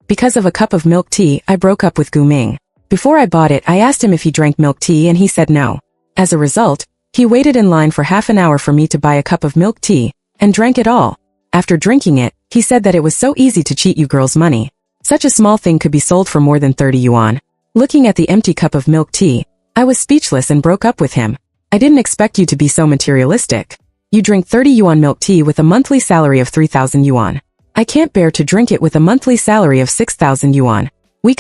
Because of a cup of milk tea, I broke up with Gu Ming. Before I bought it, I asked him if he drank milk tea and he said no. As a result, he waited in line for half an hour for me to buy a cup of milk tea, and drank it all. After drinking it, he said that it was so easy to cheat you girls' money. Such a small thing could be sold for more than 30 yuan. Looking at the empty cup of milk tea, I was speechless and broke up with him. I didn't expect you to be so materialistic. You drink 30 yuan milk tea with a monthly salary of 3,000 yuan. I can't bear to drink it with a monthly salary of 6,000 yuan. We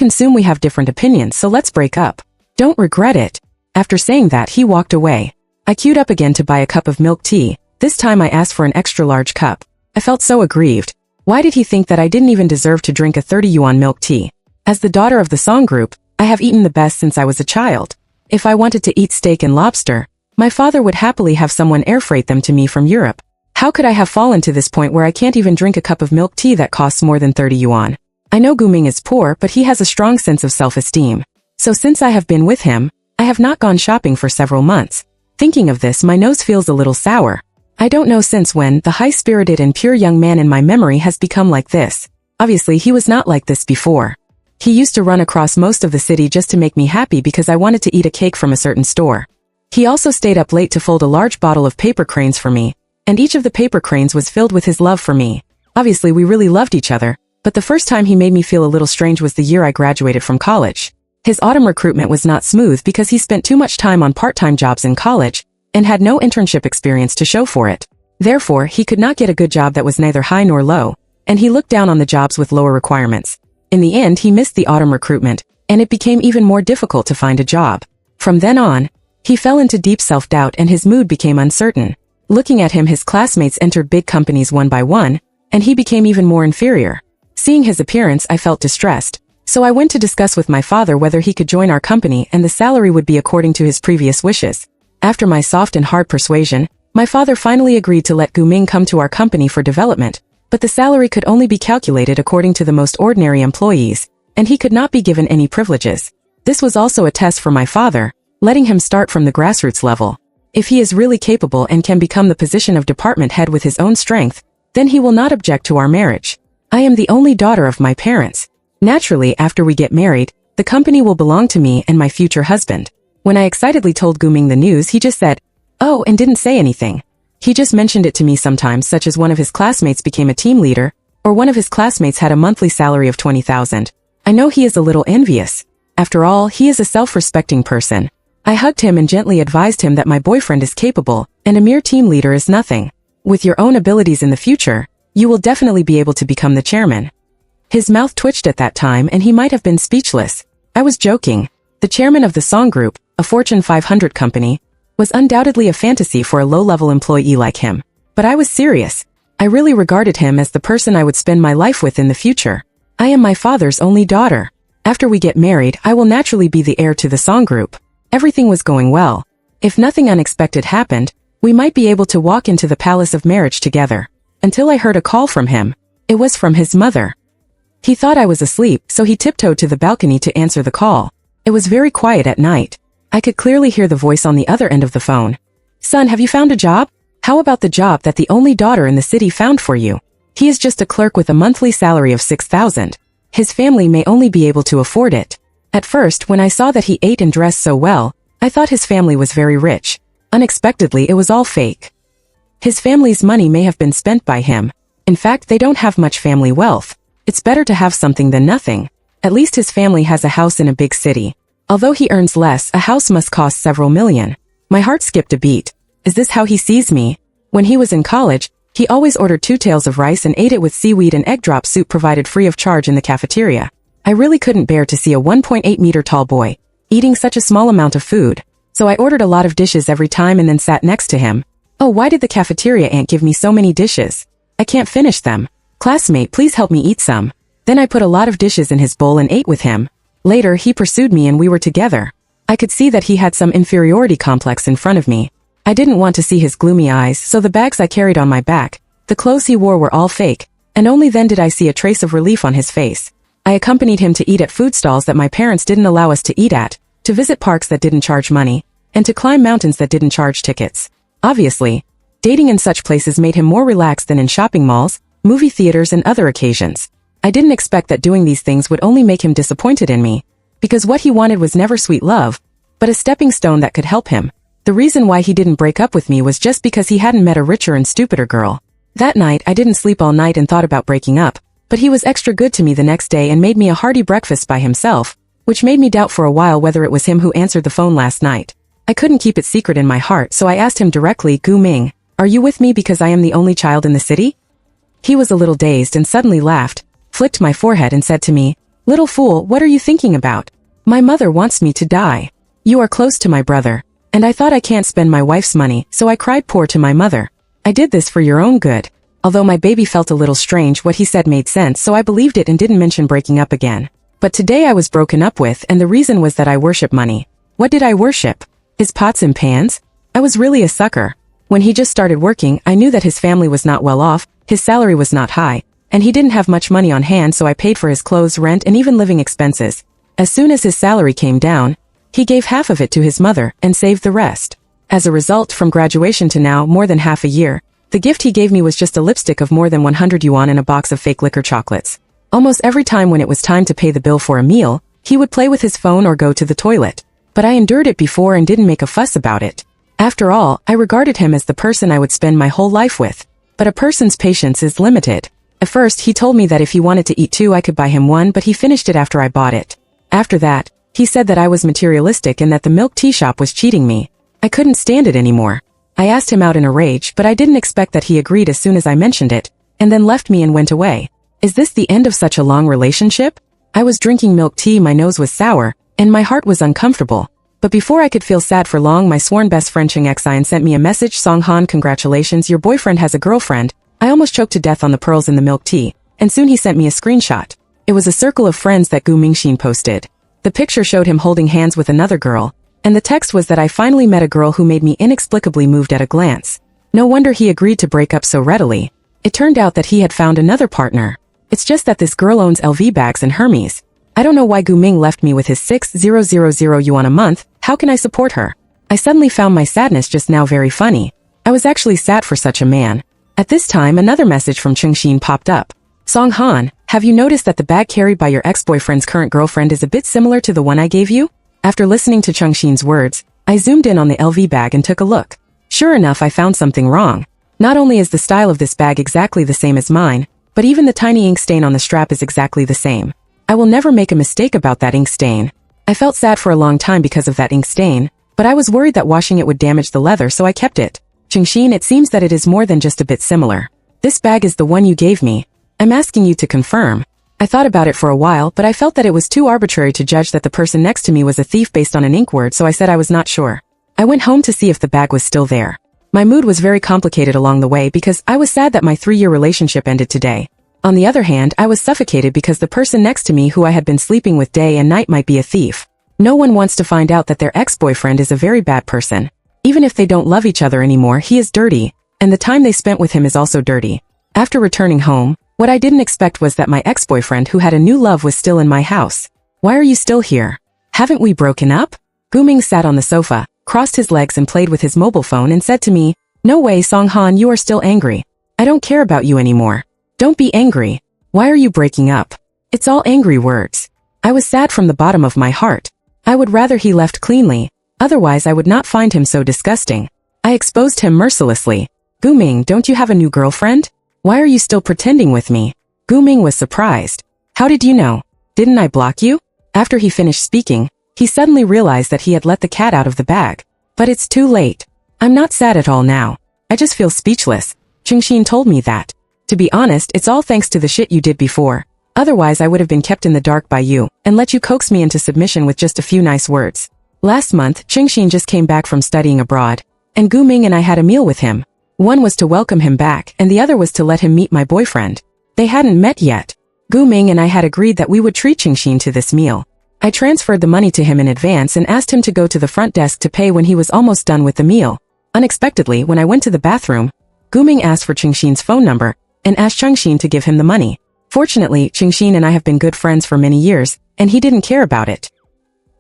have different opinions, so let's break up. Don't regret it. After saying that, he walked away. I queued up again to buy a cup of milk tea. This time I asked for an extra large cup. I felt so aggrieved. Why did he think that I didn't even deserve to drink a 30 yuan milk tea? As the daughter of the song group, I have eaten the best since I was a child. If I wanted to eat steak and lobster, my father would happily have someone air freight them to me from Europe. How could I have fallen to this point where I can't even drink a cup of milk tea that costs more than 30 yuan? I know Gu Ming is poor, but he has a strong sense of self-esteem. So since I have been with him, I have not gone shopping for several months. Thinking of this, my nose feels a little sour. I don't know since when the high-spirited and pure young man in my memory has become like this. Obviously, he was not like this before. He used to run across most of the city just to make me happy because I wanted to eat a cake from a certain store. He also stayed up late to fold a large bottle of paper cranes for me, and each of the paper cranes was filled with his love for me. Obviously, we really loved each other, but the first time he made me feel a little strange was the year I graduated from college. His autumn recruitment was not smooth because he spent too much time on part-time jobs in college, and had no internship experience to show for it. Therefore, he could not get a good job that was neither high nor low, and he looked down on the jobs with lower requirements. In the end, he missed the autumn recruitment, and it became even more difficult to find a job. From then on, he fell into deep self-doubt and his mood became uncertain. Looking at him, his classmates entered big companies one by one, and he became even more inferior. Seeing his appearance, I felt distressed, so I went to discuss with my father whether he could join our company and the salary would be according to his previous wishes. After my soft and hard persuasion, my father finally agreed to let Gu Ming come to our company for development, but the salary could only be calculated according to the most ordinary employees, and he could not be given any privileges. This was also a test for my father, letting him start from the grassroots level. If he is really capable and can become the position of department head with his own strength, then he will not object to our marriage. I am the only daughter of my parents. Naturally, after we get married, the company will belong to me and my future husband. When I excitedly told Gu Ming the news, he just said, "Oh," and didn't say anything. He just mentioned it to me sometimes, such as one of his classmates became a team leader, or one of his classmates had a monthly salary of 20,000. I know he is a little envious. After all, he is a self-respecting person. I hugged him and gently advised him that my boyfriend is capable, and a mere team leader is nothing. With your own abilities in the future, you will definitely be able to become the chairman. His mouth twitched at that time and he might have been speechless. I was joking. The chairman of the song group, a Fortune 500 company, was undoubtedly a fantasy for a low-level employee like him. But I was serious. I really regarded him as the person I would spend my life with in the future. I am my father's only daughter. After we get married, I will naturally be the heir to the song group. Everything was going well. If nothing unexpected happened, we might be able to walk into the palace of marriage together. Until I heard a call from him. It was from his mother. He thought I was asleep, so he tiptoed to the balcony to answer the call. It was very quiet at night. I could clearly hear the voice on the other end of the phone. "Son, have you found a job? How about the job that the only daughter in the city found for you? He is just a clerk with a monthly salary of 6,000. His family may only be able to afford it." At first, when I saw that he ate and dressed so well, I thought his family was very rich. Unexpectedly, it was all fake. His family's money may have been spent by him. In fact, they don't have much family wealth. It's better to have something than nothing. At least his family has a house in a big city. Although he earns less, a house must cost several million. My heart skipped a beat. Is this how he sees me? When he was in college, he always ordered 2 tails of rice and ate it with seaweed and egg drop soup provided free of charge in the cafeteria. I really couldn't bear to see a 1.8-meter tall boy eating such a small amount of food, so I ordered a lot of dishes every time and then sat next to him. Oh, why did the cafeteria aunt give me so many dishes? I can't finish them. Classmate, please help me eat some. Then I put a lot of dishes in his bowl and ate with him. Later, he pursued me and we were together. I could see that he had some inferiority complex in front of me. I didn't want to see his gloomy eyes, so the bags I carried on my back, the clothes he wore were all fake, and only then did I see a trace of relief on his face. I accompanied him to eat at food stalls that my parents didn't allow us to eat at, to visit parks that didn't charge money, and to climb mountains that didn't charge tickets. Obviously, dating in such places made him more relaxed than in shopping malls, movie theaters and other occasions. I didn't expect that doing these things would only make him disappointed in me, because what he wanted was never sweet love, but a stepping stone that could help him. The reason why he didn't break up with me was just because he hadn't met a richer and stupider girl. That night I didn't sleep all night and thought about breaking up, but he was extra good to me the next day and made me a hearty breakfast by himself, which made me doubt for a while whether it was him who answered the phone last night. I couldn't keep it secret in my heart, so I asked him directly, "Gu Ming, are you with me because I am the only child in the city?" He was a little dazed and suddenly laughed, flicked my forehead and said to me, "Little fool, what are you thinking about? My mother wants me to die. You are close to my brother, and I thought I can't spend my wife's money, so I cried poor to my mother. I did this for your own good." Although my baby felt a little strange, what he said made sense, so I believed it and didn't mention breaking up again. But today I was broken up with, and the reason was that I worship money. What did I worship? His pots and pans? I was really a sucker. When he just started working, I knew that his family was not well off, his salary was not high, and he didn't have much money on hand, so I paid for his clothes, rent, and even living expenses. As soon as his salary came down, he gave half of it to his mother and saved the rest. As a result, from graduation to now, more than half a year, the gift he gave me was just a lipstick of more than 100 yuan and a box of fake liquor chocolates. Almost every time when it was time to pay the bill for a meal, he would play with his phone or go to the toilet. But I endured it before and didn't make a fuss about it. After all, I regarded him as the person I would spend my whole life with. But a person's patience is limited. At first, he told me that if he wanted to eat two, I could buy him one, but he finished it after I bought it. After that, he said that I was materialistic and that the milk tea shop was cheating me. I couldn't stand it anymore. I asked him out in a rage, but I didn't expect that he agreed as soon as I mentioned it, and then left me and went away. Is this the end of such a long relationship? I was drinking milk tea, my nose was sour, and my heart was uncomfortable. But before I could feel sad for long, my sworn best friend Cheng Xian sent me a message. "Song Han, congratulations, your boyfriend has a girlfriend." I almost choked to death on the pearls in the milk tea, and soon he sent me a screenshot. It was a circle of friends that Gu Ming posted. The picture showed him holding hands with another girl, and the text was that I finally met a girl who made me inexplicably moved at a glance. No wonder he agreed to break up so readily. It turned out that he had found another partner. It's just that this girl owns LV bags and Hermes. I don't know why Gu Ming left me with his 6,000 yuan a month. How can I support her? I suddenly found my sadness just now very funny. I was actually sad for such a man. At this time, another message from Cheng Xian popped up. "Song Han, have you noticed that the bag carried by your ex-boyfriend's current girlfriend is a bit similar to the one I gave you?" After listening to Cheng Xian's words, I zoomed in on the LV bag and took a look. Sure enough, I found something wrong. Not only is the style of this bag exactly the same as mine, but even the tiny ink stain on the strap is exactly the same. I will never make a mistake about that ink stain. I felt sad for a long time because of that ink stain, but I was worried that washing it would damage the leather, so I kept it. Cheng Xian, it seems that it is more than just a bit similar. This bag is the one you gave me. I'm asking you to confirm. I thought about it for a while, but I felt that it was too arbitrary to judge that the person next to me was a thief based on an ink word, so I said I was not sure. I went home to see if the bag was still there. My mood was very complicated along the way because I was sad that my 3-year relationship ended today. On the other hand, I was suffocated because the person next to me who I had been sleeping with day and night might be a thief. No one wants to find out that their ex-boyfriend is a very bad person. Even if they don't love each other anymore, he is dirty, and the time they spent with him is also dirty. After returning home, what I didn't expect was that my ex-boyfriend who had a new love was still in my house. "Why are you still here? Haven't we broken up?" Gu Ming sat on the sofa, crossed his legs and played with his mobile phone and said to me, "No way, Song Han, you are still angry. I don't care about you anymore. Don't be angry. Why are you breaking up?" It's all angry words. I was sad from the bottom of my heart. I would rather he left cleanly. Otherwise I would not find him so disgusting. I exposed him mercilessly. "Gu Ming, don't you have a new girlfriend? Why are you still pretending with me?" Gu Ming was surprised. "How did you know? Didn't I block you?" After he finished speaking, he suddenly realized that he had let the cat out of the bag. But it's too late. I'm not sad at all now. I just feel speechless. Cheng Xian told me that. To be honest, it's all thanks to the shit you did before. Otherwise I would have been kept in the dark by you, and let you coax me into submission with just a few nice words. Last month, Cheng Xian just came back from studying abroad, and Gu Ming and I had a meal with him. One was to welcome him back, and the other was to let him meet my boyfriend. They hadn't met yet. Gu Ming and I had agreed that we would treat Cheng Xian to this meal. I transferred the money to him in advance and asked him to go to the front desk to pay when he was almost done with the meal. Unexpectedly, when I went to the bathroom, Gu Ming asked for Cheng Xian's phone number, and asked Cheng Xian to give him the money. Fortunately, Cheng Xian and I have been good friends for many years, and he didn't care about it.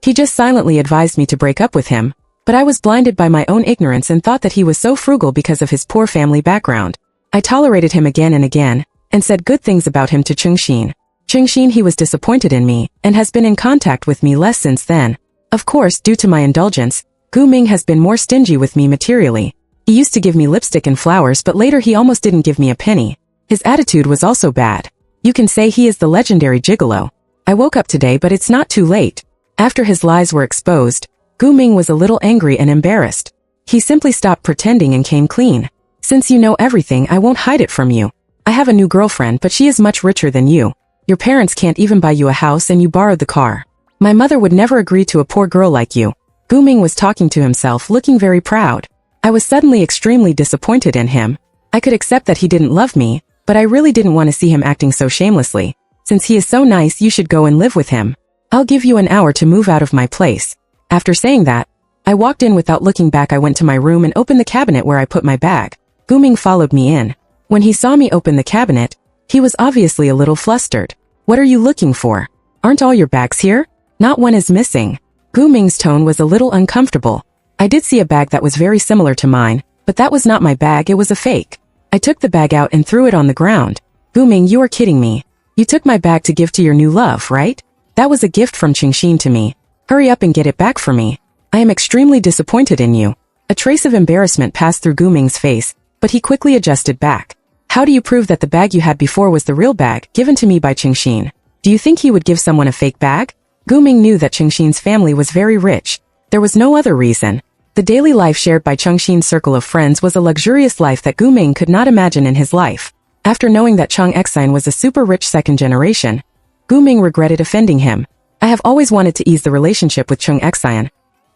He just silently advised me to break up with him, but I was blinded by my own ignorance and thought that he was so frugal because of his poor family background. I tolerated him again and again, and said good things about him to Cheng Xian. Xin, he was disappointed in me, and has been in contact with me less since then. Of course, due to my indulgence, Gu Ming has been more stingy with me materially. He used to give me lipstick and flowers, but later he almost didn't give me a penny. His attitude was also bad. You can say he is the legendary gigolo. I woke up today, but it's not too late. After his lies were exposed, Gu Ming was a little angry and embarrassed. He simply stopped pretending and came clean. Since you know everything, I won't hide it from you. I have a new girlfriend, but she is much richer than you. Your parents can't even buy you a house and you borrowed the car. My mother would never agree to a poor girl like you. Gu Ming was talking to himself, looking very proud. I was suddenly extremely disappointed in him. I could accept that he didn't love me, but I really didn't want to see him acting so shamelessly. Since he is so nice, you should go and live with him. I'll give you an hour to move out of my place. After saying that, I walked in without looking back. I went to my room and opened the cabinet where I put my bag. Gu Ming followed me in. When he saw me open the cabinet, he was obviously a little flustered. What are you looking for? Aren't all your bags here? Not one is missing. Gu Ming's tone was a little uncomfortable. I did see a bag that was very similar to mine, but that was not my bag, it was a fake. I took the bag out and threw it on the ground. Gu Ming, you are kidding me. You took my bag to give to your new love, right? That was a gift from Xin to me. Hurry up and get it back for me. I am extremely disappointed in you. A trace of embarrassment passed through Gu Ming's face, but he quickly adjusted back. How do you prove that the bag you had before was the real bag, given to me by Xin? Do you think he would give someone a fake bag? Gu Ming knew that Xin's family was very rich. There was no other reason. The daily life shared by Xin's circle of friends was a luxurious life that Gu Ming could not imagine in his life. After knowing that Xi was a super rich second generation, Gu Ming regretted offending him. I have always wanted to ease the relationship with Xi,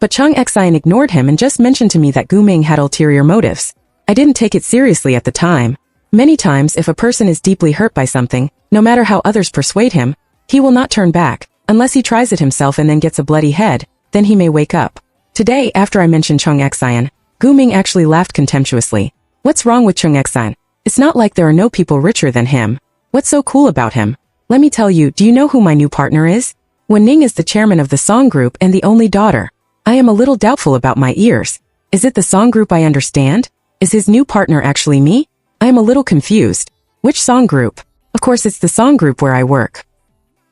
but Xi ignored him and just mentioned to me that Gu Ming had ulterior motives. I didn't take it seriously at the time. Many times, if a person is deeply hurt by something, no matter how others persuade him, he will not turn back, unless he tries it himself and then gets a bloody head, then he may wake up. Today, after I mentioned Xi, Gu Ming actually laughed contemptuously. What's wrong with Xi? It's not like there are no people richer than him. What's so cool about him? Let me tell you, do you know who my new partner is? Wen Ning is the chairman of the song group and the only daughter. I am a little doubtful about my ears. Is it the song group I understand? Is his new partner actually me? I am a little confused. Which song group? Of course it's the song group where I work.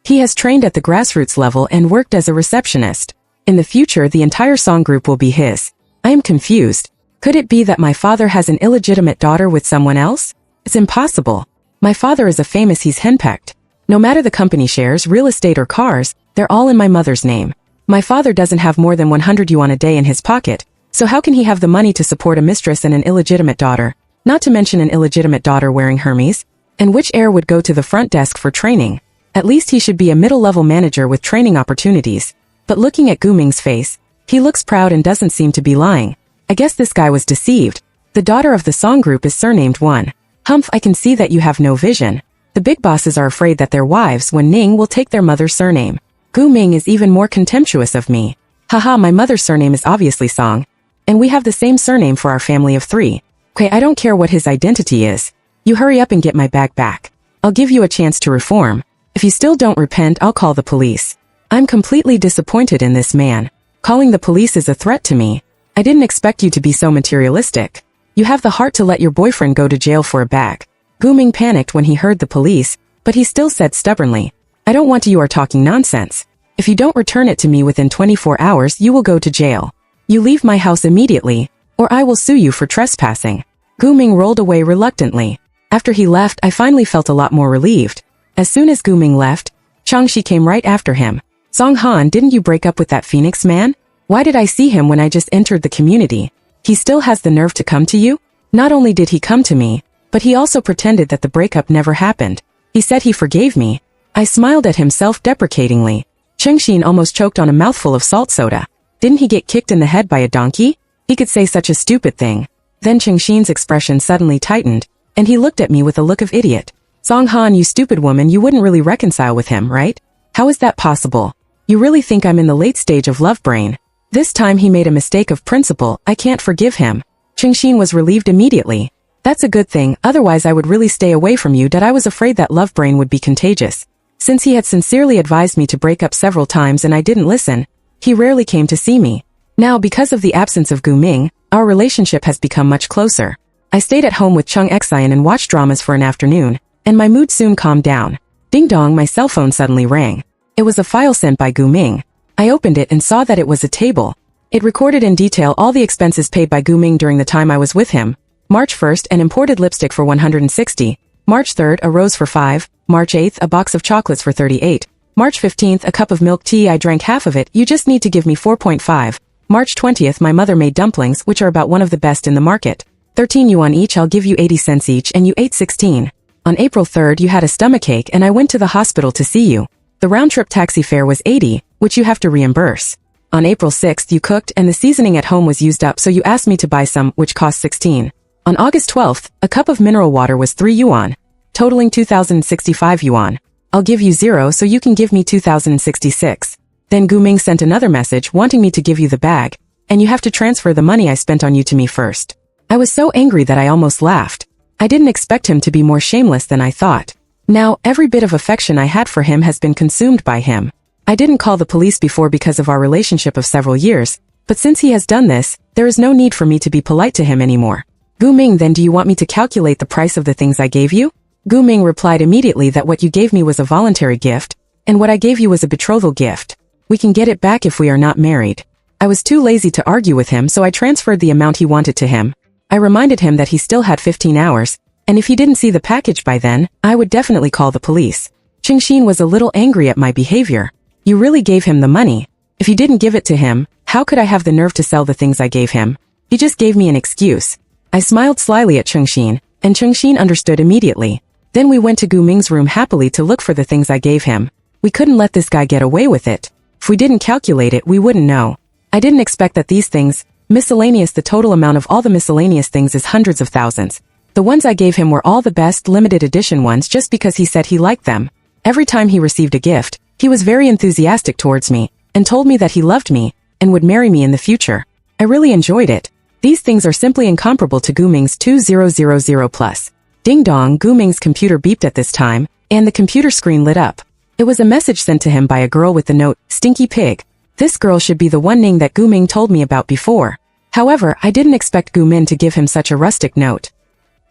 He has trained at the grassroots level and worked as a receptionist. In the future, the entire song group will be his. I am confused. Could it be that my father has an illegitimate daughter with someone else? It's impossible. My father is a famous, he's henpecked. No matter the company shares, real estate or cars, they're all in my mother's name. My father doesn't have more than 100 yuan a day in his pocket, so how can he have the money to support a mistress and an illegitimate daughter? Not to mention an illegitimate daughter wearing Hermes. And which heir would go to the front desk for training? At least he should be a middle-level manager with training opportunities. But looking at Gu Ming's face, he looks proud and doesn't seem to be lying. I guess this guy was deceived. The daughter of the song group is surnamed Wan. Humph, I can see that you have no vision. The big bosses are afraid that their wives, Wen Ning, will take their mother's surname. Gu Ming is even more contemptuous of me. Haha, my mother's surname is obviously Song. And we have the same surname for our family of 3. Okay, I don't care what his identity is. You hurry up and get my bag back. I'll give you a chance to reform. If you still don't repent, I'll call the police. I'm completely disappointed in this man. Calling the police is a threat to me. I didn't expect you to be so materialistic. You have the heart to let your boyfriend go to jail for a bag. Gu Ming panicked when he heard the police, but he still said stubbornly, I don't want you are talking nonsense. If you don't return it to me within 24 hours, you will go to jail. You leave my house immediately, or I will sue you for trespassing. Gu Ming rolled away reluctantly. After he left, I finally felt a lot more relieved. As soon as Gu Ming left, Changxi came right after him. Song Han, didn't you break up with that Phoenix man? Why did I see him when I just entered the community? He still has the nerve to come to you? Not only did he come to me, but he also pretended that the breakup never happened. He said he forgave me. I smiled at him self-deprecatingly. Chengxin almost choked on a mouthful of salt soda. Didn't he get kicked in the head by a donkey? He could say such a stupid thing. Then Chengxin's expression suddenly tightened, and he looked at me with a look of idiot. Song Han, you stupid woman, you wouldn't really reconcile with him, right? How is that possible? You really think I'm in the late stage of love brain? This time he made a mistake of principle, I can't forgive him. Chengxin was relieved immediately. That's a good thing, otherwise I would really stay away from you. I was afraid that love brain would be contagious. Since he had sincerely advised me to break up several times and I didn't listen, he rarely came to see me. Now, because of the absence of Gu Ming, our relationship has become much closer. I stayed at home with Xi and watched dramas for an afternoon, and my mood soon calmed down. Ding dong, my cell phone suddenly rang. It was a file sent by Gu Ming. I opened it and saw that it was a table. It recorded in detail all the expenses paid by Gu Ming during the time I was with him. March 1st, an imported lipstick for 160. March 3rd, a rose for 5. March 8th, a box of chocolates for 38. March 15th, a cup of milk tea. I drank half of it. You just need to give me 4.5. March 20th, my mother made dumplings, which are about one of the best in the market. 13 yuan each. I'll give you 80 cents each, and you ate 16. On April 3rd, you had a stomachache and I went to the hospital to see you. The round-trip taxi fare was 80, which you have to reimburse. On April 6th, you cooked and the seasoning at home was used up, so you asked me to buy some, which cost 16. On August 12th, a cup of mineral water was 3 yuan, totaling 2,065 yuan. I'll give you 0 so you can give me 2,066. Then Gu Ming sent another message wanting me to give you the bag, and you have to transfer the money I spent on you to me first. I was so angry that I almost laughed. I didn't expect him to be more shameless than I thought. Now, every bit of affection I had for him has been consumed by him. I didn't call the police before because of our relationship of several years, but since he has done this, there is no need for me to be polite to him anymore. Gu Ming, then do you want me to calculate the price of the things I gave you? Gu Ming replied immediately that what you gave me was a voluntary gift, and what I gave you was a betrothal gift. We can get it back if we are not married. I was too lazy to argue with him, so I transferred the amount he wanted to him. I reminded him that he still had 15 hours, and if he didn't see the package by then, I would definitely call the police. Qingxin was a little angry at my behavior. You really gave him the money. If you didn't give it to him, how could I have the nerve to sell the things I gave him? He just gave me an excuse. I smiled slyly at Qingxin, and Qingxin understood immediately. Then we went to Gu Ming's room happily to look for the things I gave him. We couldn't let this guy get away with it. If we didn't calculate it, we wouldn't know. I didn't expect that these things, miscellaneous, the total amount of all the miscellaneous things is hundreds of thousands. The ones I gave him were all the best limited edition ones just because he said he liked them. Every time he received a gift, he was very enthusiastic towards me, and told me that he loved me, and would marry me in the future. I really enjoyed it. These things are simply incomparable to Gu Ming's 2000+. Ding dong, Gu Ming's computer beeped at this time, and the computer screen lit up. It was a message sent to him by a girl with the note, "Stinky pig." This girl should be the one Ning that Gu Ming told me about before. However, I didn't expect Gu Ming to give him such a rustic note.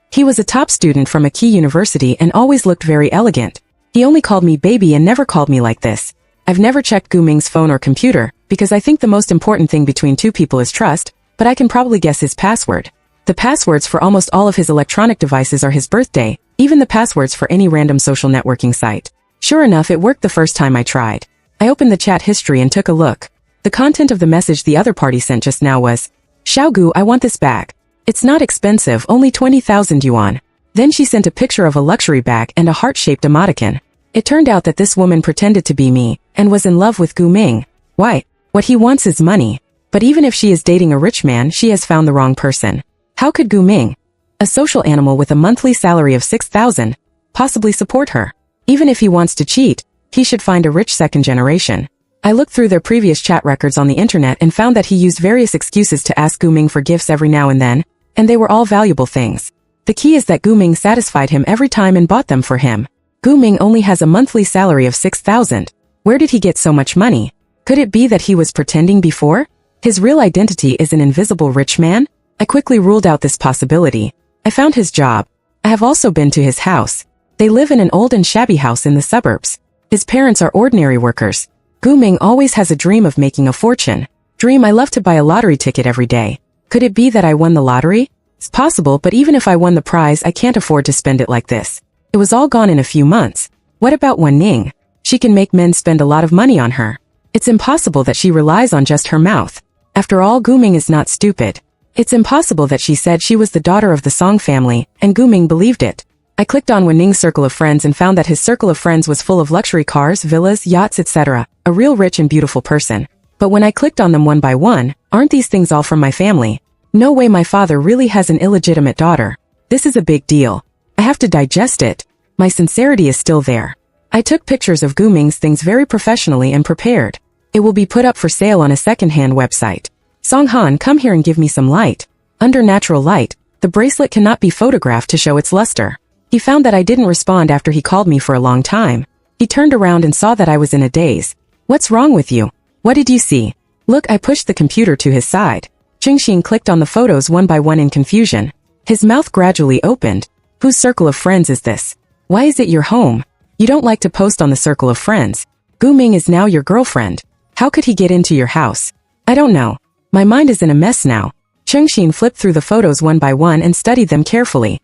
He was a top student from a key university and always looked very elegant. He only called me baby and never called me like this. I've never checked Gu Ming's phone or computer, because I think the most important thing between two people is trust, but I can probably guess his password. The passwords for almost all of his electronic devices are his birthday, even the passwords for any random social networking site. Sure enough, it worked the first time I tried. I opened the chat history and took a look. The content of the message the other party sent just now was, "Xiaogu, I want this bag. It's not expensive, only 20,000 yuan. Then she sent a picture of a luxury bag and a heart-shaped emoticon. It turned out that this woman pretended to be me, and was in love with Gu Ming. Why? What he wants is money. But even if she is dating a rich man, she has found the wrong person. How could Gu Ming, a social animal with a monthly salary of 6,000, possibly support her? Even if he wants to cheat, he should find a rich second generation. I looked through their previous chat records on the internet and found that he used various excuses to ask Gu Ming for gifts every now and then, and they were all valuable things. The key is that Gu Ming satisfied him every time and bought them for him. Gu Ming only has a monthly salary of 6,000. Where did he get so much money? Could it be that he was pretending before? His real identity is an invisible rich man? I quickly ruled out this possibility. I found his job. I have also been to his house. They live in an old and shabby house in the suburbs. His parents are ordinary workers. Gu Ming always has a dream of making a fortune. Dream, I love to buy a lottery ticket every day. Could it be that I won the lottery? It's possible, but even if I won the prize, I can't afford to spend it like this. It was all gone in a few months. What about Wen Ning? She can make men spend a lot of money on her. It's impossible that she relies on just her mouth. After all, Gu Ming is not stupid. It's impossible that she said she was the daughter of the Song family, and Gu Ming believed it. I clicked on Wen Ning's circle of friends and found that his circle of friends was full of luxury cars, villas, yachts, etc., a real rich and beautiful person. But when I clicked on them one by one, aren't these things all from my family? No way, my father really has an illegitimate daughter. This is a big deal. I have to digest it. My sincerity is still there. I took pictures of Gu Ming's things very professionally and prepared. It will be put up for sale on a second-hand website. Song Han, come here and give me some light. Under natural light, the bracelet cannot be photographed to show its luster. He found that I didn't respond after he called me for a long time. He turned around and saw that I was in a daze. What's wrong with you? What did you see? Look, I pushed the computer to his side. Qingxin clicked on the photos one by one in confusion. His mouth gradually opened. Whose circle of friends is this? Why is it your home? You don't like to post on the circle of friends. Gu Ming is now your girlfriend. How could he get into your house? I don't know. My mind is in a mess now. Chengxin flipped through the photos one by one and studied them carefully.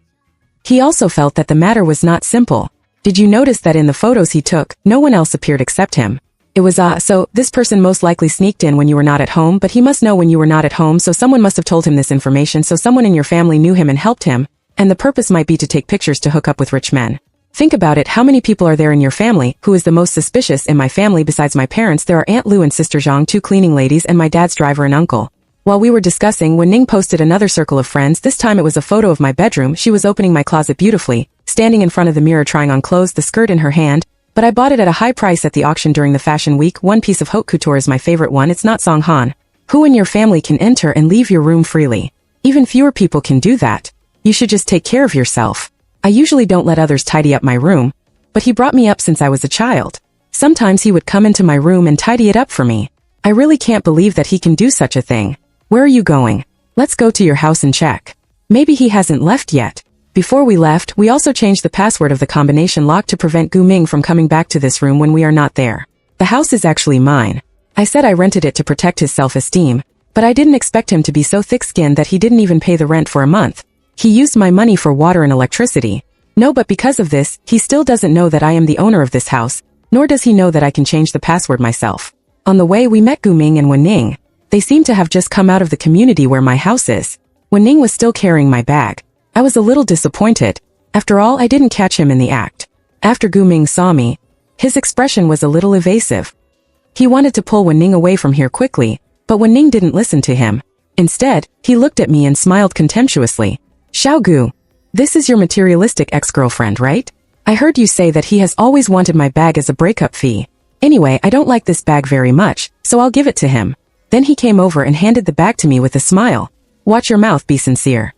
He also felt that the matter was not simple. Did you notice that in the photos he took, no one else appeared except him? It was so this person most likely sneaked in when you were not at home, but he must know when you were not at home, so someone must have told him this information, so someone in your family knew him and helped him, and the purpose might be to take pictures to hook up with rich men. Think about it, how many people are there in your family? Who is the most suspicious? In my family besides my parents there are Aunt Lu and Sister Zhang, 2 cleaning ladies, and my dad's driver and uncle. While we were discussing, Wen Ning posted another circle of friends. This time it was a photo of my bedroom. She was opening my closet beautifully, standing in front of the mirror trying on clothes, the skirt in her hand, but I bought it at a high price at the auction during the fashion week. One piece of haute couture is my favorite one. It's not Song Han. Who in your family can enter and leave your room freely? Even fewer people can do that. You should just take care of yourself. I usually don't let others tidy up my room, but he brought me up since I was a child. Sometimes he would come into my room and tidy it up for me. I really can't believe that he can do such a thing. Where are you going? Let's go to your house and check. Maybe he hasn't left yet. Before we left, we also changed the password of the combination lock to prevent Gu Ming from coming back to this room when we are not there. The house is actually mine. I said I rented it to protect his self-esteem, but I didn't expect him to be so thick-skinned that he didn't even pay the rent for a month. He used my money for water and electricity. No, but because of this, he still doesn't know that I am the owner of this house, nor does he know that I can change the password myself. On the way we met Gu Ming and Wen Ning. They seemed to have just come out of the community where my house is. Wen Ning was still carrying my bag. I was a little disappointed. After all, I didn't catch him in the act. After Gu Ming saw me, his expression was a little evasive. He wanted to pull Wen Ning away from here quickly, but Wen Ning didn't listen to him. Instead, he looked at me and smiled contemptuously. Xiao Gu. This is your materialistic ex-girlfriend, right? I heard you say that he has always wanted my bag as a breakup fee. Anyway, I don't like this bag very much, so I'll give it to him. Then he came over and handed the bag to me with a smile. Watch your mouth, be sincere.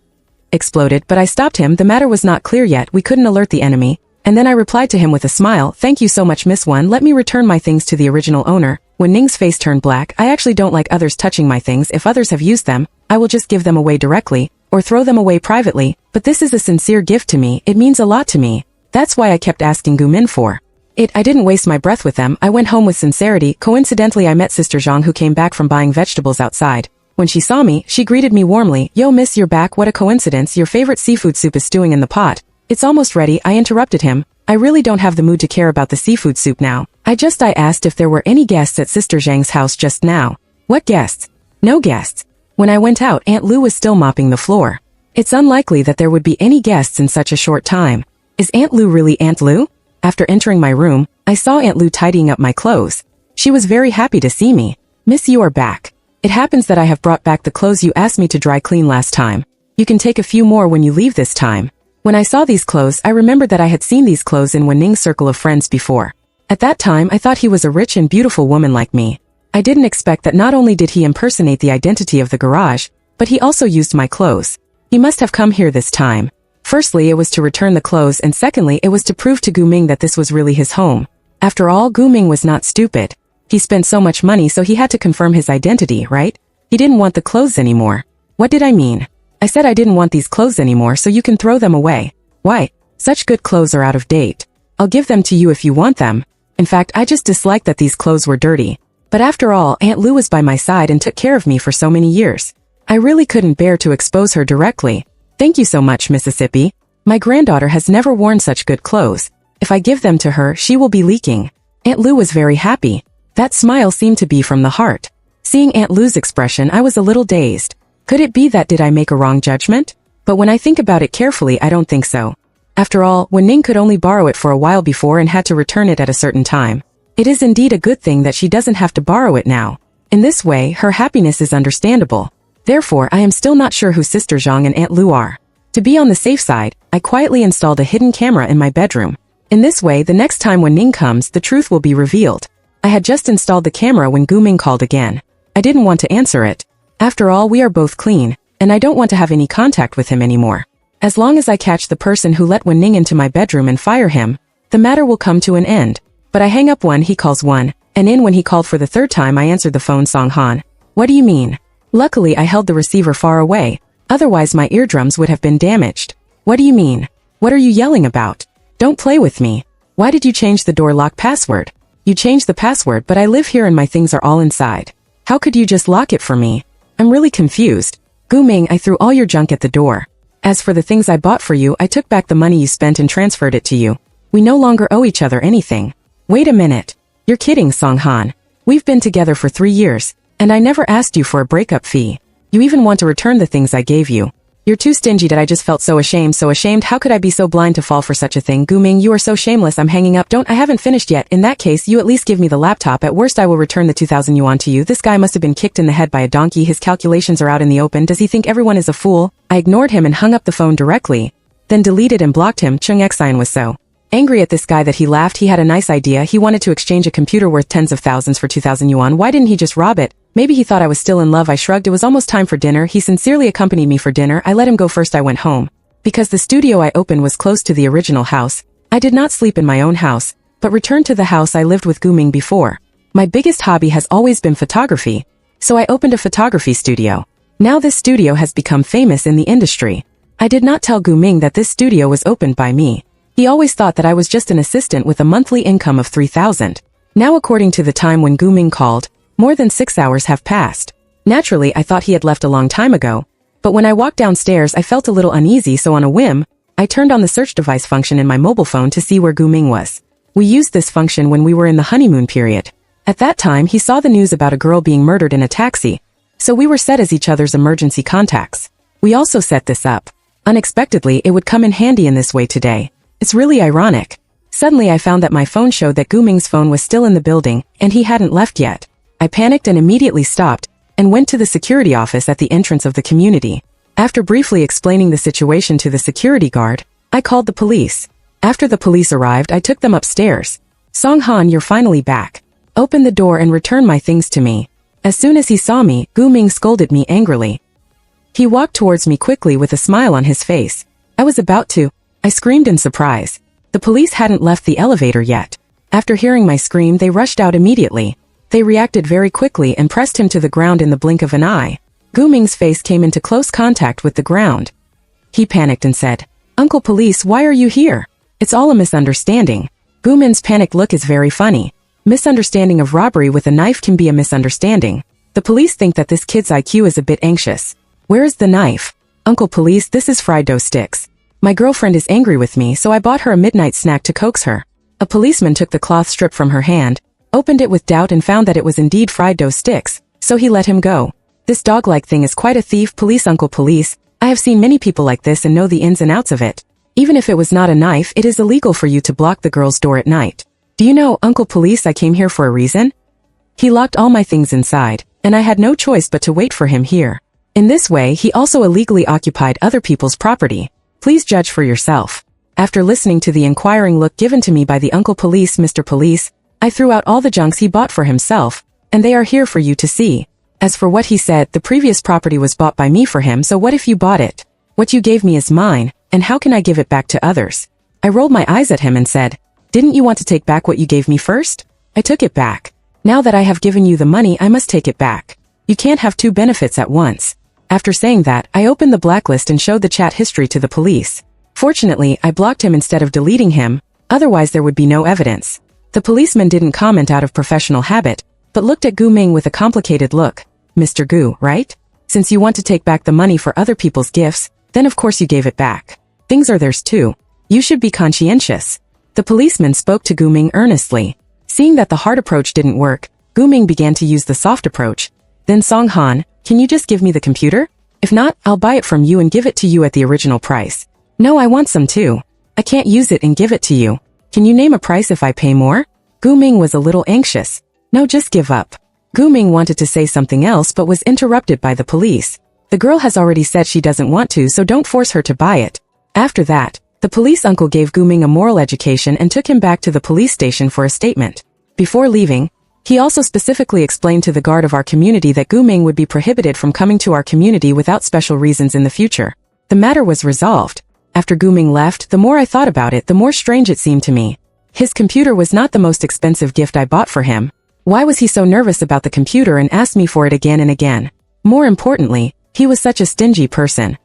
Exploded, but I stopped him. The matter was not clear yet. We couldn't alert the enemy. And then I replied to him with a smile. Thank you so much, Miss One. Let me return my things to the original owner. When Ning's face turned black, I actually don't like others touching my things. If others have used them, I will just give them away directly, or throw them away privately, but this is a sincere gift to me. It means a lot to me. That's why I kept asking Gu Min for it. I didn't waste my breath with them. I went home with sincerity. Coincidentally, I met Sister Zhang, who came back from buying vegetables outside. When she saw me, she greeted me warmly. Yo miss, you're back. What a coincidence. Your favorite seafood soup is stewing in the pot. It's almost ready. I interrupted him. I really don't have the mood to care about the seafood soup now. I asked if there were any guests at Sister Zhang's house just now. What guests? No guests. When I went out, Aunt Lu was still mopping the floor. It's unlikely that there would be any guests in such a short time. Is Aunt Lu really Aunt Lu? After entering my room, I saw Aunt Lu tidying up my clothes. She was very happy to see me. Miss, you are back. It happens that I have brought back the clothes you asked me to dry clean last time. You can take a few more when you leave this time. When I saw these clothes, I remembered that I had seen these clothes in Wen Ning's circle of friends before. At that time, I thought he was a rich and beautiful woman like me. I didn't expect that not only did he impersonate the identity of the garage, but he also used my clothes. He must have come here this time. Firstly, it was to return the clothes, and secondly, it was to prove to Gu Ming that this was really his home. After all, Gu Ming was not stupid. He spent so much money, so he had to confirm his identity, right? He didn't want the clothes anymore. What did I mean? I said I didn't want these clothes anymore, so you can throw them away. Why? Such good clothes are out of date. I'll give them to you if you want them. In fact, I just disliked that these clothes were dirty. But after all, Aunt Lu was by my side and took care of me for so many years. I really couldn't bear to expose her directly. Thank you so much, Mississippi. My granddaughter has never worn such good clothes. If I give them to her, she will be leaking. Aunt Lu was very happy. That smile seemed to be from the heart. Seeing Aunt Lu's expression, I was a little dazed. Could it be that did I make a wrong judgment? But when I think about it carefully, I don't think so. After all, Wen Ning could only borrow it for a while before and had to return it at a certain time. It is indeed a good thing that she doesn't have to borrow it now. In this way, her happiness is understandable. Therefore, I am still not sure who Sister Zhang and Aunt Lu are. To be on the safe side, I quietly installed a hidden camera in my bedroom. In this way, the next time Wen Ning comes, the truth will be revealed. I had just installed the camera when Gu Ming called again. I didn't want to answer it. After all, we are both clean, and I don't want to have any contact with him anymore. As long as I catch the person who let Wen Ning into my bedroom and fire him, the matter will come to an end. But I hang up one, he calls one, and when he called for the third time, I answered the phone. Song Han. What do you mean? Luckily, I held the receiver far away. Otherwise, my eardrums would have been damaged. What do you mean? What are you yelling about? Don't play with me. Why did you change the door lock password? You changed the password, but I live here and my things are all inside. How could you just lock it for me? I'm really confused. Gu Ming, I threw all your junk at the door. As for the things I bought for you, I took back the money you spent and transferred it to you. We no longer owe each other anything. Wait a minute. You're kidding, Song Han. We've been together for 3 years, and I never asked you for a breakup fee. You even want to return the things I gave you. You're too stingy that I just felt so ashamed. How could I be so blind to fall for such a thing? Gu Ming, you are so shameless. I'm hanging up. I haven't finished yet. In that case, you at least give me the laptop. At worst, I will return the 2,000 yuan to you. This guy must have been kicked in the head by a donkey. His calculations are out in the open. Does he think everyone is a fool? I ignored him and hung up the phone directly, then deleted and blocked him. Chung Xian was so angry at this guy that he laughed. He had a nice idea. He wanted to exchange a computer worth tens of thousands for 2,000 yuan. Why didn't he just rob it? Maybe he thought I was still in love. I shrugged. It was almost time for dinner. He sincerely accompanied me for dinner. I let him go first. I went home. Because the studio I opened was close to the original house, I did not sleep in my own house, but returned to the house I lived with Gu Ming before. My biggest hobby has always been photography, so I opened a photography studio. Now this studio has become famous in the industry. I did not tell Gu Ming that this studio was opened by me. He always thought that I was just an assistant with a monthly income of 3,000. Now according to the time when Gu Ming called, more than 6 hours have passed. Naturally, I thought he had left a long time ago, but when I walked downstairs I felt a little uneasy, so on a whim, I turned on the search device function in my mobile phone to see where Gu Ming was. We used this function when we were in the honeymoon period. At that time he saw the news about a girl being murdered in a taxi, so we were set as each other's emergency contacts. We also set this up. Unexpectedly, it would come in handy in this way today. It's really ironic. Suddenly I found that my phone showed that Gu Ming's phone was still in the building, and he hadn't left yet. I panicked and immediately stopped, and went to the security office at the entrance of the community. After briefly explaining the situation to the security guard, I called the police. After the police arrived, I took them upstairs. Song Han, you're finally back. Open the door and return my things to me. As soon as he saw me, Gu Ming scolded me angrily. He walked towards me quickly with a smile on his face. I was about to. I screamed in surprise. The police hadn't left the elevator yet. After hearing my scream, they rushed out immediately. They reacted very quickly and pressed him to the ground in the blink of an eye. Gu Ming's face came into close contact with the ground. He panicked and said, "Uncle Police, why are you here? It's all a misunderstanding." Gu Ming's panicked look is very funny. Misunderstanding of robbery with a knife can be a misunderstanding. The police think that this kid's IQ is a bit anxious. Where is the knife? Uncle Police, this is fried dough sticks. My girlfriend is angry with me, so I bought her a midnight snack to coax her. A policeman took the cloth strip from her hand, opened it with doubt and found that it was indeed fried dough sticks, so he let him go. This dog-like thing is quite a thief. Police, Uncle Police, I have seen many people like this and know the ins and outs of it. Even if it was not a knife, it is illegal for you to block the girl's door at night. Do you know, Uncle Police, I came here for a reason? He locked all my things inside, and I had no choice but to wait for him here. In this way, he also illegally occupied other people's property. Please judge for yourself. After listening to the inquiring look given to me by the Uncle Police, Mr. Police, I threw out all the junks he bought for himself, and they are here for you to see. As for what he said, the previous property was bought by me for him, so what if you bought it? What you gave me is mine, and how can I give it back to others? I rolled my eyes at him and said, "Didn't you want to take back what you gave me first?" I took it back. Now that I have given you the money, I must take it back. You can't have two benefits at once. After saying that, I opened the blacklist and showed the chat history to the police. Fortunately, I blocked him instead of deleting him, otherwise there would be no evidence. The policeman didn't comment out of professional habit, but looked at Gu Ming with a complicated look. "Mr. Gu, right? Since you want to take back the money for other people's gifts, then of course you gave it back. Things are theirs too. You should be conscientious." The policeman spoke to Gu Ming earnestly. Seeing that the hard approach didn't work, Gu Ming began to use the soft approach. "Then Song Han, can you just give me the computer? If not, I'll buy it from you and give it to you at the original price." "No, I want some too. I can't use it and give it to you. Can you name a price if I pay more?" Gu Ming was a little anxious. "No, just give up." Gu Ming wanted to say something else but was interrupted by the police. "The girl has already said she doesn't want to, so don't force her to buy it." After that, the police uncle gave Gu Ming a moral education and took him back to the police station for a statement. Before leaving, he also specifically explained to the guard of our community that Gu Ming would be prohibited from coming to our community without special reasons in the future. The matter was resolved. After Gu Ming left, the more I thought about it, the more strange it seemed to me. His computer was not the most expensive gift I bought for him. Why was he so nervous about the computer and asked me for it again and again? More importantly, he was such a stingy person.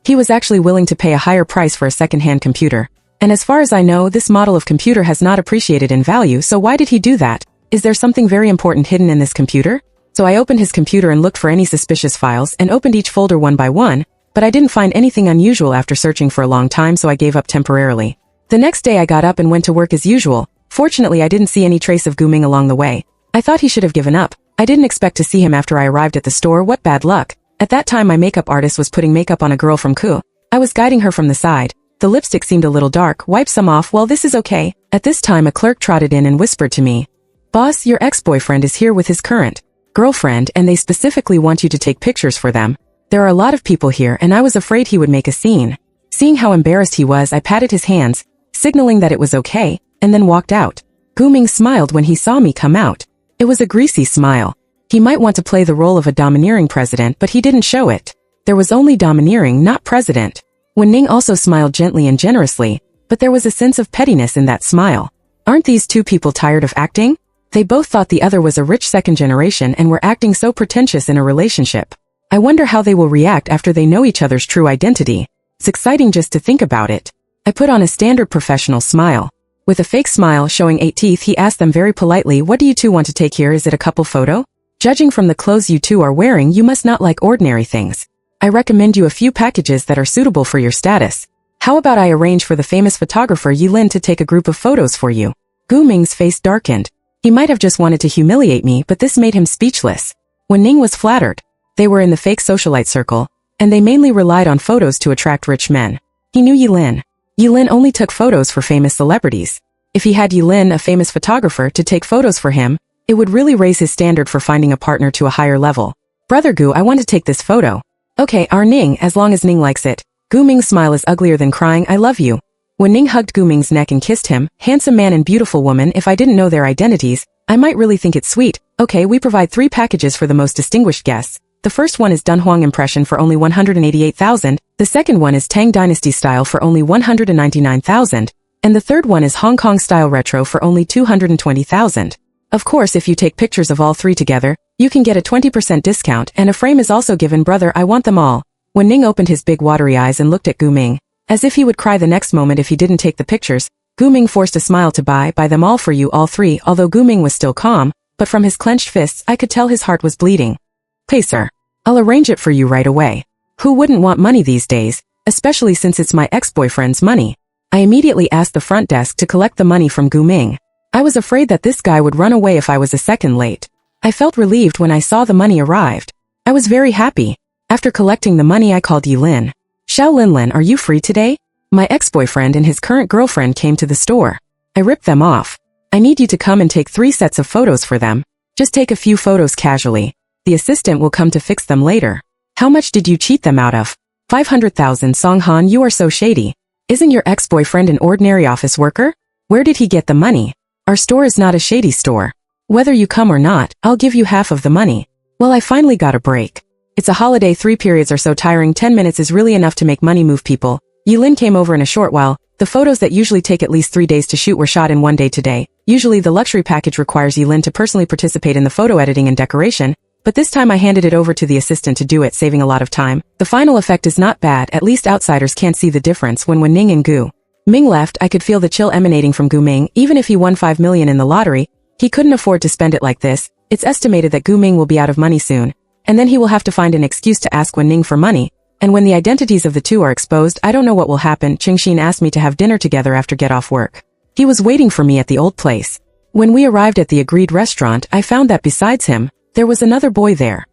He was actually willing to pay a higher price for a second-hand computer. And as far as I know, this model of computer has not appreciated in value, so why did he do that? Is there something very important hidden in this computer? So I opened his computer and looked for any suspicious files and opened each folder one by one, but I didn't find anything unusual after searching for a long time, so I gave up temporarily. The next day I got up and went to work as usual. Fortunately, I didn't see any trace of Gu Ming along the way. I thought he should have given up. I didn't expect to see him after I arrived at the store. What bad luck. At that time my makeup artist was putting makeup on a girl from Ku. I was guiding her from the side. The lipstick seemed a little dark. Wipe some off. Well, this is okay. At this time a clerk trotted in and whispered to me, "Boss, your ex-boyfriend is here with his current girlfriend and they specifically want you to take pictures for them. There are a lot of people here and I was afraid he would make a scene." Seeing how embarrassed he was, I patted his hands, signaling that it was okay, and then walked out. Gu Ming smiled when he saw me come out. It was a greasy smile. He might want to play the role of a domineering president, but he didn't show it. There was only domineering, not president. Wen Ning also smiled gently and generously, but there was a sense of pettiness in that smile. Aren't these two people tired of acting? They both thought the other was a rich second generation and were acting so pretentious in a relationship. I wonder how they will react after they know each other's true identity. It's exciting just to think about it. I put on a standard professional smile. With a fake smile showing 8 teeth, he asked them very politely, "What do you two want to take here? Is it a couple photo? Judging from the clothes you two are wearing, you must not like ordinary things. I recommend you a few packages that are suitable for your status. How about I arrange for the famous photographer Yilin to take a group of photos for you?" Gu Ming's face darkened. He might have just wanted to humiliate me, but this made him speechless. Wen Ning was flattered. They were in the fake socialite circle, and they mainly relied on photos to attract rich men. He knew Yilin. Yilin only took photos for famous celebrities. If he had Yilin, a famous photographer, to take photos for him, it would really raise his standard for finding a partner to a higher level. "Brother Gu, I want to take this photo." "Okay, our Ning, as long as Ning likes it." Gu Ming's smile is uglier than crying. "I love you." When Ning hugged Gu Ming's neck and kissed him, "Handsome man and beautiful woman, if I didn't know their identities, I might really think it's sweet. Okay, we provide 3 packages for the most distinguished guests. The first one is Dunhuang Impression for only 188,000, the second one is Tang Dynasty Style for only 199,000, and the third one is Hong Kong Style Retro for only 220,000. Of course, if you take pictures of all 3 together, you can get a 20% discount and a frame is also given. Brother, I want them all." When Ning opened his big watery eyes and looked at Gu Ming, as if he would cry the next moment if he didn't take the pictures, Gu Ming forced a smile to buy them all for you, all 3, although Gu Ming was still calm, but from his clenched fists I could tell his heart was bleeding. "Pay, sir. I'll arrange it for you right away." Who wouldn't want money these days, especially since it's my ex-boyfriend's money? I immediately asked the front desk to collect the money from Gu Ming. I was afraid that this guy would run away if I was a second late. I felt relieved when I saw the money arrived. I was very happy. After collecting the money I called Yilin. "Xiao Linlin, are you free today? My ex-boyfriend and his current girlfriend came to the store. I ripped them off. I need you to come and take 3 sets of photos for them. Just take a few photos casually. The assistant will come to fix them later." "How much did you cheat them out of?" 500,000. Song Han, you are so shady. Isn't your ex-boyfriend an ordinary office worker? Where did he get the money? Our store is not a shady store. Whether you come or not, I'll give you half of the money. Well, I finally got a break. It's a holiday. 3 periods are so tiring. 10 minutes is really enough to make money move people. Yilin came over in a short while. The photos that usually take at least 3 days to shoot were shot in 1 day today. Usually the luxury package requires Yilin to personally participate in the photo editing and decoration, but this time I handed it over to the assistant to do it, saving a lot of time. The final effect is not bad, at least outsiders can't see the difference. When Ning and Gu Ming left, I could feel the chill emanating from Gu Ming. Even if he won 5 million in the lottery, he couldn't afford to spend it like this. It's estimated that Gu Ming will be out of money soon, and then he will have to find an excuse to ask Wen Ning for money, and when the identities of the two are exposed, I don't know what will happen. Qingxin asked me to have dinner together after get off work. He was waiting for me at the old place. When we arrived at the agreed restaurant, I found that besides him, there was another boy there.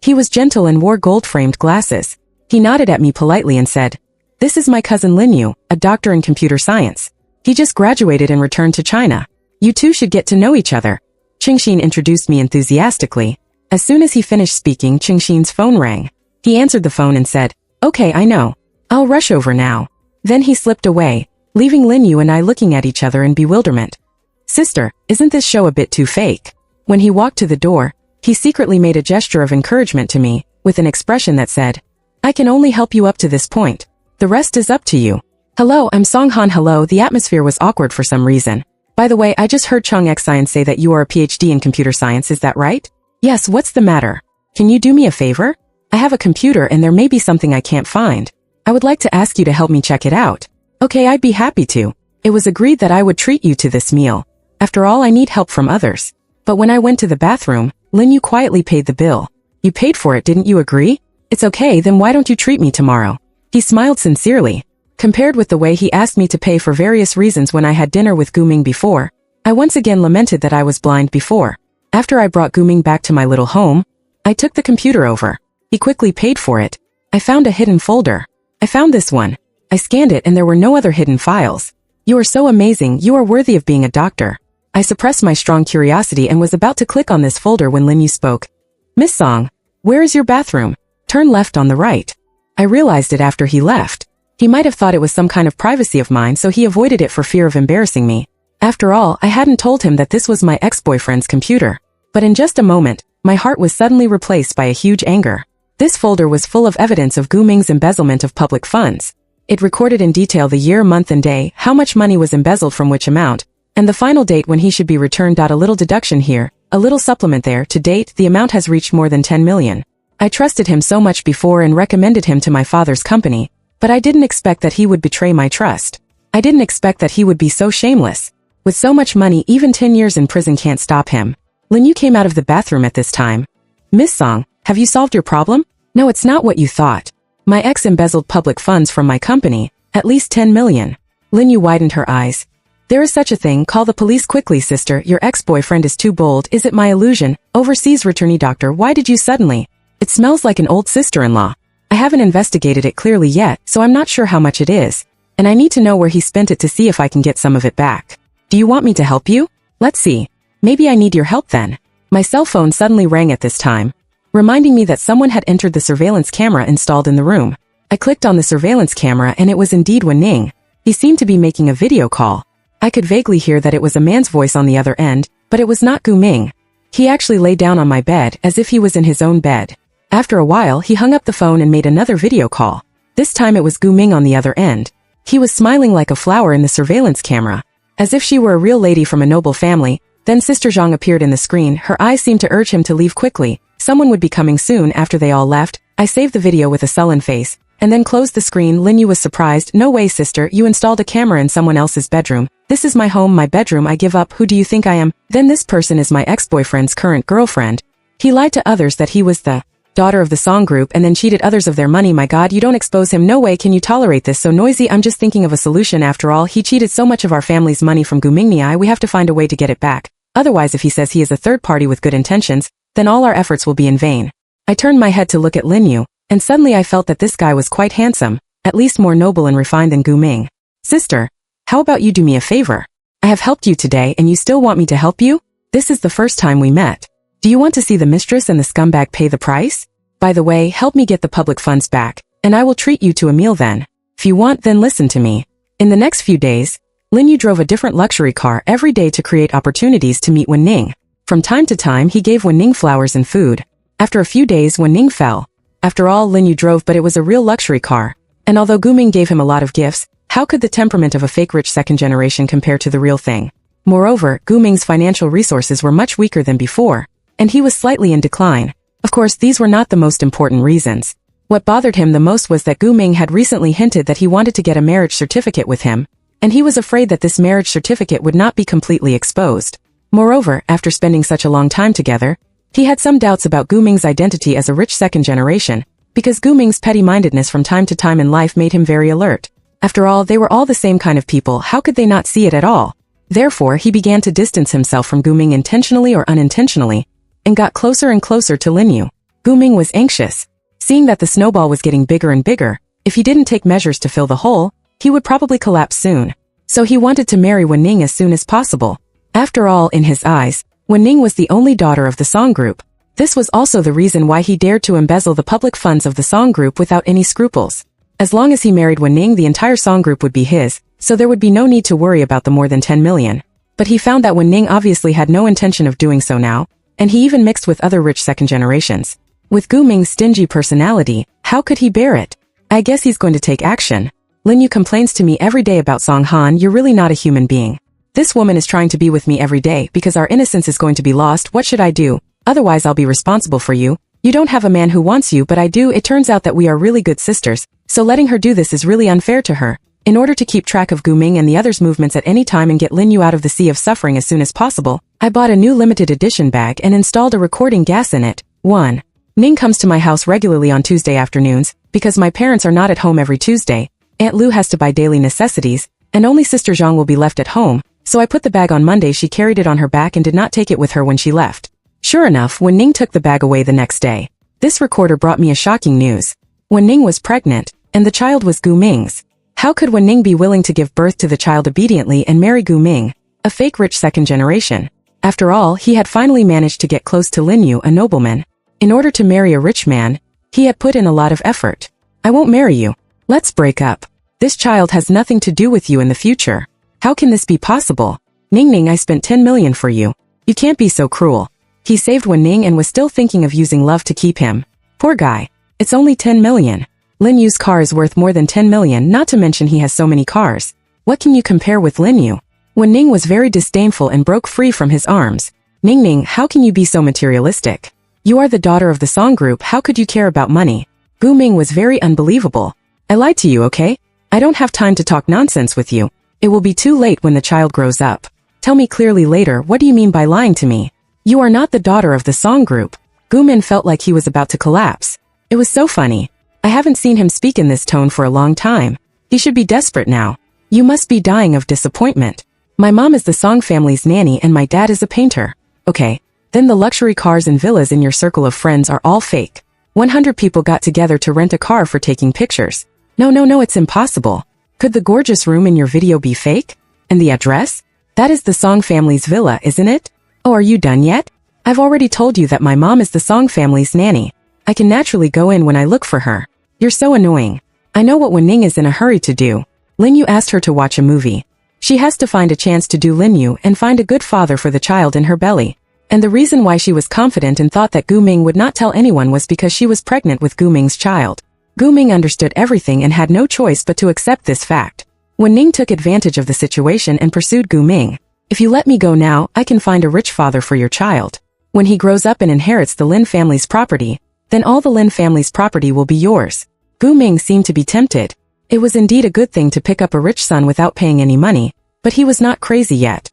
He was gentle and wore gold-framed glasses. He nodded at me politely and said, "This is my cousin Linyu, a doctor in computer science. He just graduated and returned to China. You two should get to know each other." Qingxin introduced me enthusiastically. As soon as he finished speaking, Qingxin's phone rang. He answered the phone and said, "Okay, I know. I'll rush over now." Then he slipped away, leaving Linyu and I looking at each other in bewilderment. "Sister, isn't this show a bit too fake?" When he walked to the door, he secretly made a gesture of encouragement to me, with an expression that said, "I can only help you up to this point. The rest is up to you." "Hello, I'm Song Han." "Hello." The atmosphere was awkward for some reason. "By the way, I just heard Chong Xian say that you are a PhD in computer science, is that right?" "Yes, what's the matter? Can you do me a favor? I have a computer and there may be something I can't find. I would like to ask you to help me check it out." Okay, I'd be happy to. It was agreed that I would treat you to this meal. After all, I need help from others. But when I went to the bathroom, Lin Yu quietly paid the bill. You paid for it, didn't you agree? It's okay, then why don't you treat me tomorrow? He smiled sincerely. Compared with the way he asked me to pay for various reasons when I had dinner with Gu Ming before, I once again lamented that I was blind before. After I brought Gu Ming back to my little home, I took the computer over. He quickly paid for it. I found a hidden folder. I found this one. I scanned it and there were no other hidden files. You are so amazing, you are worthy of being a doctor. I suppressed my strong curiosity and was about to click on this folder when Lin Yu spoke. Miss Song, where is your bathroom? Turn left on the right. I realized it after he left. He might have thought it was some kind of privacy of mine, so he avoided it for fear of embarrassing me. After all, I hadn't told him that this was my ex-boyfriend's computer. But in just a moment, my heart was suddenly replaced by a huge anger. This folder was full of evidence of Gu Ming's embezzlement of public funds. It recorded in detail the year, month and day, how much money was embezzled from which amount, and the final date when he should be returned. A little deduction here, a little supplement there. To date, the amount has reached more than 10 million. I trusted him so much before and recommended him to my father's company, but I didn't expect that he would betray my trust. I didn't expect that he would be so shameless. With so much money, even 10 years in prison can't stop him. Lin Yu came out of the bathroom at this time. Miss Song, have you solved your problem? No, it's not what you thought. My ex embezzled public funds from my company, at least 10 million. Lin Yu widened her eyes. There is such a thing, call the police quickly, sister, your ex-boyfriend is too bold. Is it my illusion? Overseas returnee doctor, why did you suddenly? It smells like an old sister-in-law. I haven't investigated it clearly yet, so I'm not sure how much it is. And I need to know where he spent it to see if I can get some of it back. Do you want me to help you? Let's see. Maybe I need your help then. My cell phone suddenly rang at this time, reminding me that someone had entered the surveillance camera installed in the room. I clicked on the surveillance camera and it was indeed Wen Ning. He seemed to be making a video call. I could vaguely hear that it was a man's voice on the other end, but it was not Gu Ming. He actually lay down on my bed as if he was in his own bed. After a while, he hung up the phone and made another video call. This time it was Gu Ming on the other end. He was smiling like a flower in the surveillance camera, as if she were a real lady from a noble family. Then Sister Zhang appeared in the screen. Her eyes seemed to urge him to leave quickly. Someone would be coming soon. After they all left, I saved the video with a sullen face, and then closed the screen. Lin Yu was surprised. No way, sister, you installed a camera in someone else's bedroom. This is my home, my bedroom. I give up. Who do you think I am? Then this person is my ex-boyfriend's current girlfriend. He lied to others that he was the daughter of the Song group and then cheated others of their money. My God, you don't expose him. No way can you tolerate this. So noisy. I'm just thinking of a solution. After all, he cheated so much of our family's money from Gu Ming. We have to find a way to get it back. Otherwise, if he says he is a third party with good intentions, then all our efforts will be in vain. I turned my head to look at Lin Yu, and suddenly I felt that this guy was quite handsome, at least more noble and refined than Gu Ming. Sister, how about you do me a favor? I have helped you today and you still want me to help you? This is the first time we met. Do you want to see the mistress and the scumbag pay the price? By the way, help me get the public funds back, and I will treat you to a meal then. If you want, then listen to me. In the next few days, Lin Yu drove a different luxury car every day to create opportunities to meet Wen Ning. From time to time, he gave Wen Ning flowers and food. After a few days, Wen Ning fell. After all, Lin Yu drove, but it was a real luxury car. And although Gu Ming gave him a lot of gifts, how could the temperament of a fake rich second generation compare to the real thing? Moreover, Gu Ming's financial resources were much weaker than before, and he was slightly in decline. Of course, these were not the most important reasons. What bothered him the most was that Gu Ming had recently hinted that he wanted to get a marriage certificate with him, and he was afraid that this marriage certificate would not be completely exposed. Moreover, after spending such a long time together, he had some doubts about Gu Ming's identity as a rich second generation, because Gu Ming's petty-mindedness from time to time in life made him very alert. After all, they were all the same kind of people. How could they not see it at all? Therefore, he began to distance himself from Gu Ming intentionally or unintentionally, and got closer and closer to Lin Yu. Gu Ming was anxious. Seeing that the snowball was getting bigger and bigger, if he didn't take measures to fill the hole, he would probably collapse soon. So he wanted to marry Wen Ning as soon as possible. After all, in his eyes, Wen Ning was the only daughter of the Song group. This was also the reason why he dared to embezzle the public funds of the Song group without any scruples. As long as he married Wen Ning, the entire Song group would be his, so there would be no need to worry about the more than 10 million. But he found that Wen Ning obviously had no intention of doing so now, and he even mixed with other rich second generations. With Gu Ming's stingy personality, how could he bear it? I guess he's going to take action. Lin Yu complains to me every day about Song Han. You're really not a human being. This woman is trying to be with me every day because our innocence is going to be lost. What should I do? Otherwise I'll be responsible for you. You don't have a man who wants you, but I do. It turns out that we are really good sisters, so letting her do this is really unfair to her. In order to keep track of Gu Ming and the others' movements at any time and get Lin Yu out of the sea of suffering as soon as possible, I bought a new limited edition bag and installed a recording gas in it. 1. Ning comes to my house regularly on Tuesday afternoons, because my parents are not at home every Tuesday. Aunt Lu has to buy daily necessities, and only Sister Zhang will be left at home, so I put the bag on Monday. She carried it on her back and did not take it with her when she left. Sure enough, when Ning took the bag away the next day, this recorder brought me a shocking news. When Ning was pregnant, and the child was Gu Ming's. How could Wen Ning be willing to give birth to the child obediently and marry Gu Ming, a fake rich second generation? After all, he had finally managed to get close to Lin Yu, a nobleman. In order to marry a rich man, he had put in a lot of effort. I won't marry you. Let's break up. This child has nothing to do with you in the future. How can this be possible? Ning, I spent 10 million for you. You can't be so cruel. He saved Wen Ning and was still thinking of using love to keep him. Poor guy. It's only 10 million. Lin Yu's car is worth more than 10 million, not to mention he has so many cars. What can you compare with Lin Yu? Wen Ning was very disdainful and broke free from his arms. Ning, how can you be so materialistic? You are the daughter of the song group, how could you care about money? Gu Ming was very unbelievable. I lied to you, okay? I don't have time to talk nonsense with you. It will be too late when the child grows up. Tell me clearly later, what do you mean by lying to me? You are not the daughter of the song group. Gu Ming felt like he was about to collapse. It was so funny. I haven't seen him speak in this tone for a long time. He should be desperate now. You must be dying of disappointment. My mom is the Song family's nanny and my dad is a painter. Okay. Then the luxury cars and villas in your circle of friends are all fake. 100 people got together to rent a car for taking pictures. No, it's impossible. Could the gorgeous room in your video be fake? And the address? That is the Song family's villa, isn't it? Oh, are you done yet? I've already told you that my mom is the Song family's nanny. I can naturally go in when I look for her. You're so annoying. I know what Wen Ning is in a hurry to do. Lin Yu asked her to watch a movie. She has to find a chance to do Lin Yu and find a good father for the child in her belly. And the reason why she was confident and thought that Gu Ming would not tell anyone was because she was pregnant with Gu Ming's child. Gu Ming understood everything and had no choice but to accept this fact. Wen Ning took advantage of the situation and pursued Gu Ming. If you let me go now, I can find a rich father for your child. When he grows up and inherits the Lin family's property, then all the Lin family's property will be yours. Gu Ming seemed to be tempted. It was indeed a good thing to pick up a rich son without paying any money, but he was not crazy yet.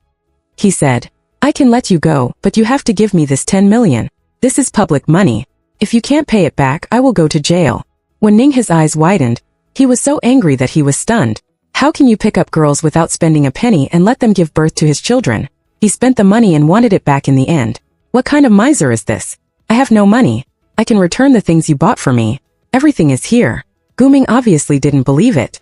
He said, I can let you go, but you have to give me this 10 million. This is public money. If you can't pay it back, I will go to jail. When Ning his eyes widened, he was so angry that he was stunned. How can you pick up girls without spending a penny and let them give birth to his children? He spent the money and wanted it back in the end. What kind of miser is this? I have no money. I can return the things you bought for me. Everything is here. Gu Ming obviously didn't believe it.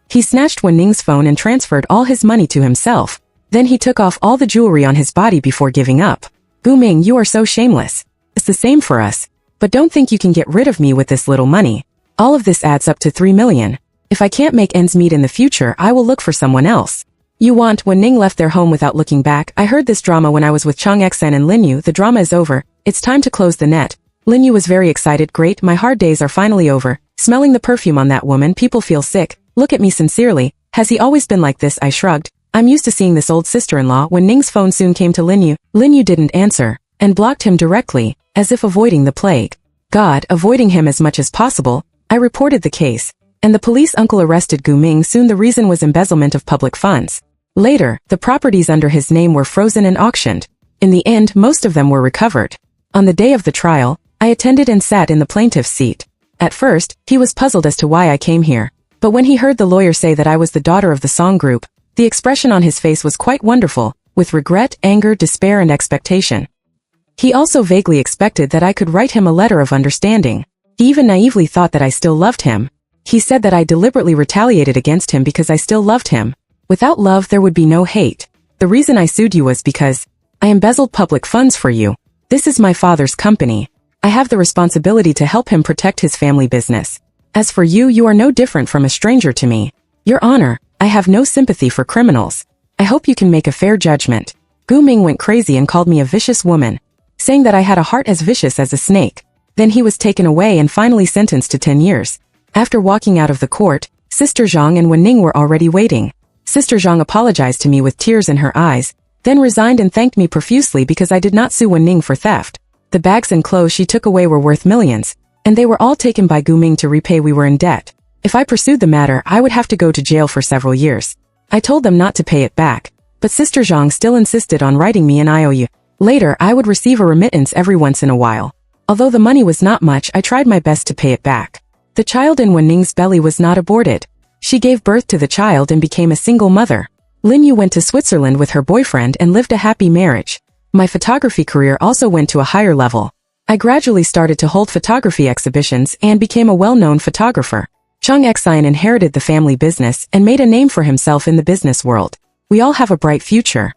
He snatched Wen Ning's phone and transferred all his money to himself. Then he took off all the jewelry on his body before giving up. Gu Ming, you are so shameless. It's the same for us. But don't think you can get rid of me with this little money. All of this adds up to 3 million. If I can't make ends meet in the future, I will look for someone else. You want? When Ning left their home without looking back, I heard this drama when I was with Chang Xen and Lin Yu. The drama is over. It's time to close the net. Lin Yu was very excited. Great, my hard days are finally over. Smelling the perfume on that woman, people feel sick. Look at me sincerely. Has he always been like this? I shrugged. I'm used to seeing this old sister-in-law. When Ning's phone soon came to Lin Yu didn't answer, and blocked him directly, as if avoiding the plague. God, avoiding him as much as possible. I reported the case, and the police uncle arrested Gu Ming. Soon the reason was embezzlement of public funds. Later, the properties under his name were frozen and auctioned. In the end, most of them were recovered. On the day of the trial, I attended and sat in the plaintiff's seat. At first, he was puzzled as to why I came here. But when he heard the lawyer say that I was the daughter of the song group, the expression on his face was quite wonderful, with regret, anger, despair and expectation. He also vaguely expected that I could write him a letter of understanding. He even naively thought that I still loved him. He said that I deliberately retaliated against him because I still loved him. Without love there would be no hate. The reason I sued you was because I embezzled public funds for you. This is my father's company. I have the responsibility to help him protect his family business. As for you, you are no different from a stranger to me. Your Honor, I have no sympathy for criminals. I hope you can make a fair judgment. Gu Ming went crazy and called me a vicious woman, saying that I had a heart as vicious as a snake. Then he was taken away and finally sentenced to 10 years. After walking out of the court, Sister Zhang and Wen Ning were already waiting. Sister Zhang apologized to me with tears in her eyes, then resigned and thanked me profusely because I did not sue Wen Ning for theft. The bags and clothes she took away were worth millions, and they were all taken by Gu Ming to repay we were in debt. If I pursued the matter, I would have to go to jail for several years. I told them not to pay it back, but Sister Zhang still insisted on writing me an IOU. Later, I would receive a remittance every once in a while. Although the money was not much, I tried my best to pay it back. The child in Wen Ning's belly was not aborted. She gave birth to the child and became a single mother. Lin Yu went to Switzerland with her boyfriend and lived a happy marriage. My photography career also went to a higher level. I gradually started to hold photography exhibitions and became a well-known photographer. Chang Xian inherited the family business and made a name for himself in the business world. We all have a bright future.